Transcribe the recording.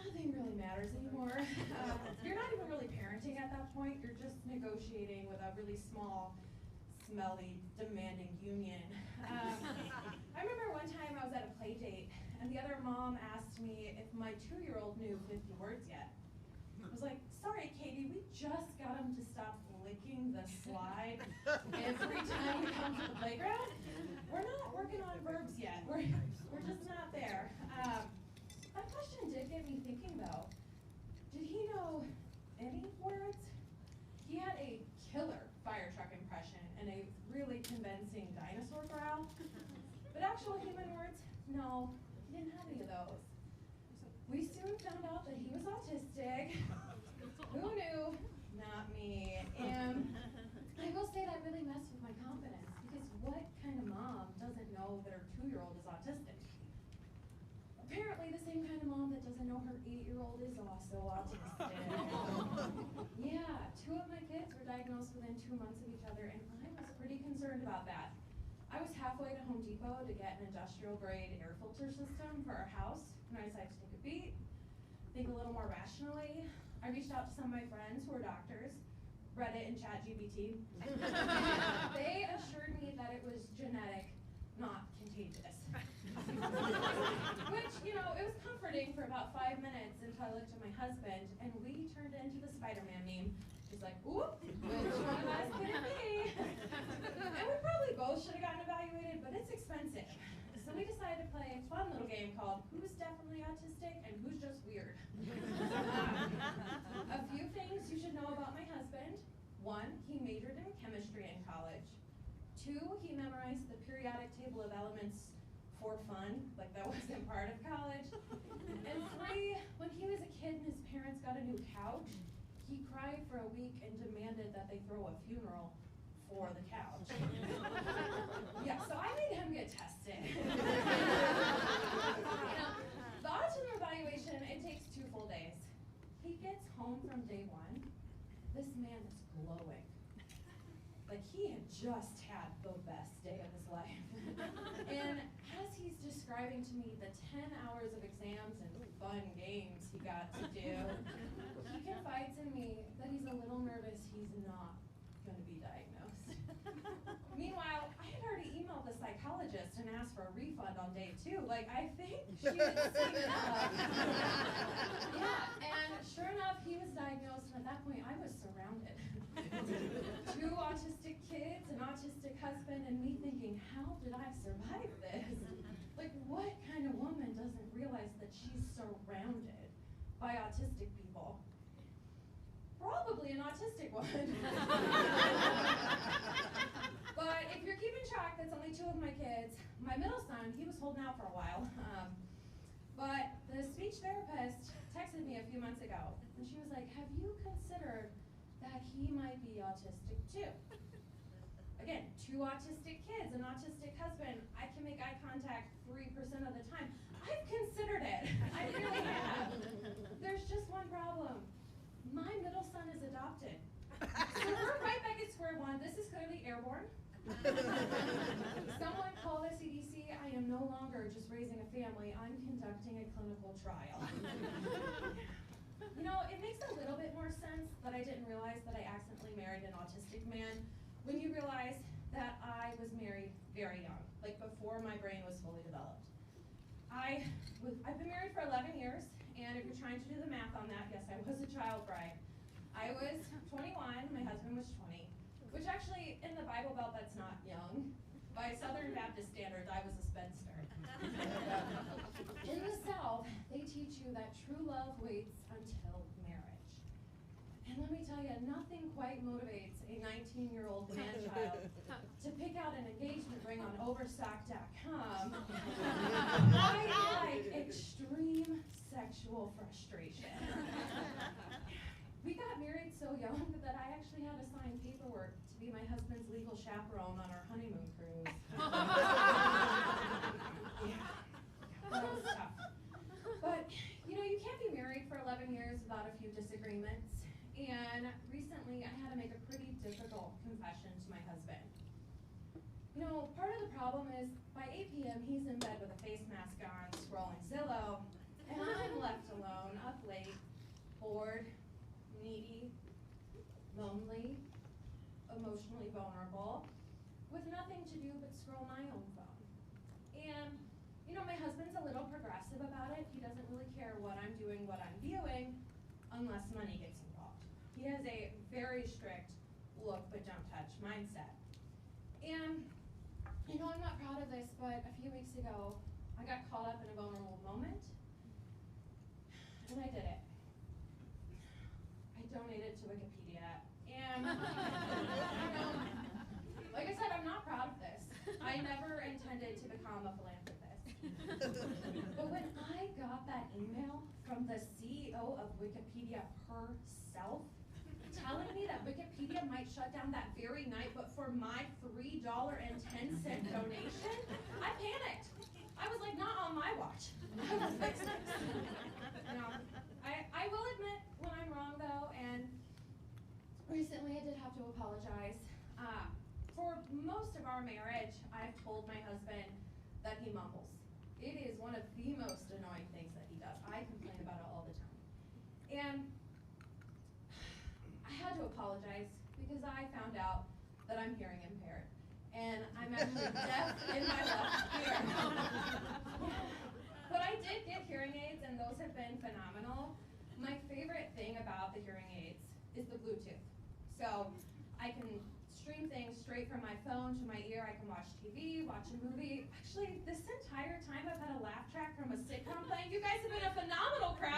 nothing really matters anymore. You're not even really parenting at that point. You're just negotiating with a really small, smelly, demanding union. I remember one time I was at a play date, and the other mom asked me if my 2-year-old knew 50 words yet. I was like, sorry, Katie, we just got him to stop licking the slide every time we come to the playground. We're not working on verbs yet. We're just not there. That question did get me thinking, though. Did he know any words? He had a killer fire truck impression and a really convincing dinosaur growl. But actual human words, no, he didn't have any of those. We soon found out that he was autistic. Who knew? Not me. And I will say that really messed with my confidence, because what kind of mom doesn't know that her 2-year-old is autistic? Apparently the same kind of mom that doesn't know her 8-year-old is also autistic. Yeah, 2 of my kids were diagnosed within 2 months of each other, and I was pretty concerned about that. I was halfway to Home Depot to get an industrial-grade air filter system for our house, and I decided to take a beat, think a little more rationally. I reached out to some of my friends who are doctors, Reddit and ChatGPT. They assured me that it was genetic, not contagious. Which, it was comforting for about 5 minutes until I looked at my husband, and we turned into the Spider-Man meme. He's like, oop, which one of us could it be? And we probably both should have gotten evaluated, but it's expensive. So we decided to play a fun little game called Who's Definitely Autistic and Who's Just Weird. A few things you should know about my husband. 1, he majored in chemistry in college. 2, he memorized the periodic table of elements for fun, like that wasn't part of college. And 3, when he was a kid and his parents got a new couch, he cried for a week and demanded that they throw a funeral for the couch. Yeah, so I made him get tested. The autism evaluation, it takes 2 full days. He gets home from day 1, this man is glowing. Like he had just had the best day of his life. And as he's describing to me the 10 hours of exams and fun games he got to do, he confides in me that he's a little nervous he's not going to be diagnosed. Meanwhile, I had already emailed the psychologist and asked for a refund on day 2. Like, I think she had seen it up. Yeah, and sure enough, he was diagnosed, and at that point, I was surrounded. 2 autistic kids, an autistic husband, and me thinking, how did I survive this? Like, what kind of woman doesn't realize that she's surrounded by autistic people? Probably an autistic one. But if you're keeping track, that's only 2 of my kids. My middle son, he was holding out for a while. But the speech therapist texted me a few months ago, and she was like, have you considered that he might be autistic too? Again, 2 autistic kids, an autistic husband. I can make eye contact 3% of the time. I've considered it. I really have. There's just one problem. My middle son is adopted. So we're right back at square one. This is clearly airborne. Someone call the CDC. I am no longer just raising a family. I'm conducting a clinical trial. It makes a little bit more sense that I didn't realize that I accidentally married an autistic man when you realize that I was married very young, like before my brain was fully developed. I've been married for 11 years, and if you're trying to do the math on that, yes, I was a child bride. I was 21, my husband was 20, which actually, in the Bible Belt, that's not young. By Southern Baptist standards, I was a spinster. In the South, they teach you that true love waits until marriage. And let me tell you, nothing quite motivates a 19-year-old man-child to pick out an engagement ring on Overstock.com like extreme sexual frustration. We got married so young that I actually had to sign paperwork to be my husband's legal chaperone on our honeymoon cruise. Yeah, that was tough. But, you can't be married for 11 years without a few disagreements. And recently, I had to make a pretty difficult confession to my husband. Part of the problem is, by 8 p.m., he's in bed with a face mask on, scrolling Zillow, and I'm left alone, up emotionally vulnerable with nothing to do but scroll my own phone. And, you know, my husband's a little progressive about it. He doesn't really care what I'm doing, what I'm viewing, unless money gets involved. He has a very strict look but don't touch mindset. And, you know, I'm not proud of this, but a few weeks ago, I got caught up in a vulnerable moment, and I did it. I donated to Wikipedia, and, you know, like I said, I'm not proud of this. I never intended to become a philanthropist. But when I got that email from the CEO of Wikipedia herself, telling me that Wikipedia might shut down that very night, but for my $3.10 donation, I panicked. I was like, not on my watch. I will fix this. You know, I will admit when I'm wrong though, and recently I did have to apologize. For most of our marriage, I've told my husband that he mumbles. It is one of the most annoying things that he does. I complain about it all the time. And I had to apologize because I found out that I'm hearing impaired. And I'm actually deaf in my left ear. But I did get hearing aids, and those have been phenomenal. My favorite thing about the hearing aids is the Bluetooth. So I can stream things straight from my phone to my ear. I can watch TV, watch a movie. Actually, this entire time I've had a laugh track from a sitcom playing. You guys have been a phenomenal crowd.